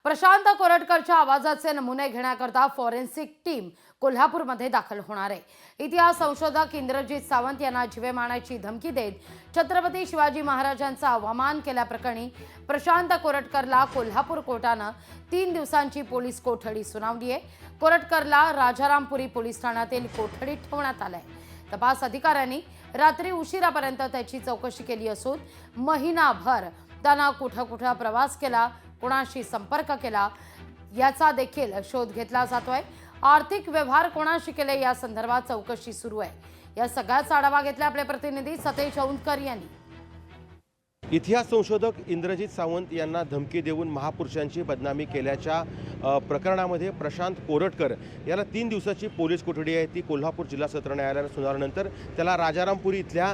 प्रशांत कोरटकरच्या आवाजाचे नमुने घेण्याकरता फॉरेन्सिक टीम कोल्हापूरमध्ये दाखल होणार आहे। इतिहास संशोधक इंद्रजित सावंत यांना जीवे मारण्याची धमकी देत छत्रपती शिवाजी महाराजांचा अवमान केल्याप्रकरणी प्रशांत कोरटकरला कोल्हापूर कोर्टाने 3 दिवसांची पोलीस कोठडी सुनावली आहे। कोरटकरला राजारामपुरी पोलीस ठाण्यातील कोठडीत ठेवण्यात आले आहे। तपास अधिकाऱ्यांनी रात्री उशिरापर्यंत त्याची चौकशी केली असून महिनाभर त्यांना कुठे प्रवास केला, कोणाशी संपर्क केला याचा देखील शोध घेतला जातोय। आर्थिक व्यवहार कोणाशी केले या संदर्भात चौकशी सुरू आहे। या सगळ्याचा आढावा घेतला आपले प्रतिनिधी सतेज औंधकर यांनी। इतिहास संशोधक इंद्रजित सावंत यांना धमकी देऊन महापुरुषांची बदनामी केल्याच्या प्रकरणामध्ये प्रशांत कोरटकर याला 3 दिवसाची पोलीस कोठडी आहे ती कोल्हापूर जिल्हा सत्र न्यायालयाने सुनावल्यानंतर त्याला राजारामपुरी इथल्या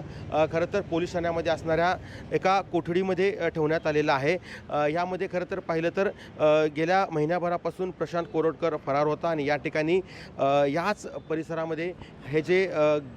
खरं तर पोलीस ठाण्यामध्ये असणाऱ्या एका कोठडीमध्ये ठेवण्यात आलेलं आहे। यामध्ये खरं तर पाहिलं तर गेल्या महिन्याभरापासून प्रशांत कोरटकर फरार होता आणि या ठिकाणी याच परिसरामध्ये हे जे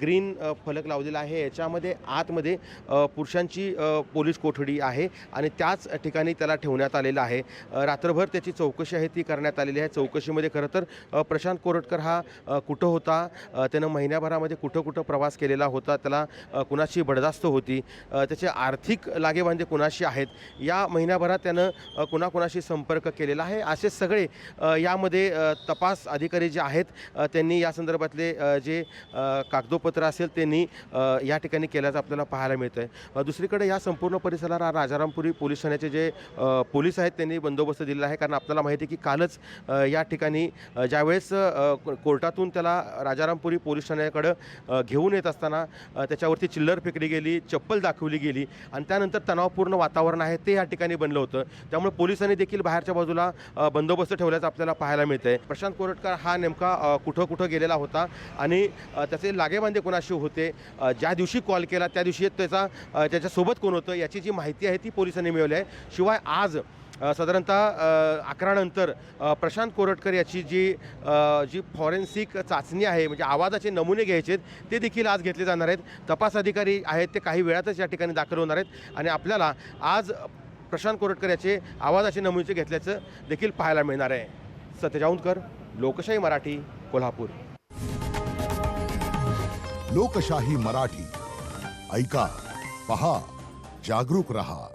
ग्रीन फलक लावलेला आहे याच्यामध्ये आतमध्ये पुरुषांची पोलीस कोठडी आहे आणि त्याच ठिकाणी त्याला ठेवण्यात आलेलं आहे। रात्रभर त्याची चौकशी आहे ती करण्यात आलेली आहे। चौकशीमध्ये खरं तर प्रशांत कोरटकर हा कुठं होता, त्यानं महिन्याभरामध्ये कुठं प्रवास केलेला होता, त्याला कुणाची बडदास्त होती, त्याचे आर्थिक लागेबांधे कुणाशी आहेत, या महिन्याभरात त्यानं कुणाकुणाशी संपर्क केलेला आहे, असे सगळे यामध्ये तपास अधिकारी जे आहेत त्यांनी या संदर्भातले जे कागदोपत्र असेल त्यांनी या ठिकाणी केल्याचं आपल्याला पाहायला मिळतं आहे। दुसरीकडे या संपूर्ण परिसराला राजारामपुरी पोलीस ठाण्याचे जे पोलीस आहेत त्यांनी बंदोबस्त दिलेला आहे, कारण आपल्याला माहिती आहे की कालच या ठिकाणी ज्यावेळेस कोर्टातून त्याला राजारामपुरी पोलीस ठाण्याकडे घेऊन येत असताना त्याच्यावरती चिल्लर फेकली गेली, चप्पल दाखवली गेली आणि त्यानंतर तणावपूर्ण वातावरण आहे ते या ठिकाणी बनलं होतं। त्यामुळे पोलिसांनी देखील बाहेरच्या बाजूला बंदोबस्त ठेवल्याचं आपल्याला पाहायला मिळतंय। प्रशांत कोरटकर हा नेमका कुठं गेलेला होता आणि त्याचे लागेबांधे कोणाशी होते, ज्या दिवशी कॉल केला त्या दिवशी त्याच्यासोबत कोण होतं याची जी माहिती आहे ती पोलिसांनी मिळवली आहे। शिवाय आज साधारणतः 11 नंतर प्रशांत कोरटकर याची जी फॉरेन्सिक चाचणी आहे म्हणजे आवाजाचे नमुने घ्यायचे ते देखील आज घेतले जाणार आहेत। तपास अधिकारी आहेत ते काही वेळातच या ठिकाणी दाखल होणार आहेत आणि आपल्याला आज प्रशांत कोरटकर याचे आवाजाचे नमुने घेतल्याचं देखील पाहायला मिळणार आहे। सतेज औंधकर, लोकशाही मराठी, कोल्हापूर। लोकशाही मराठी ऐका, पहा, जागरूक रहा।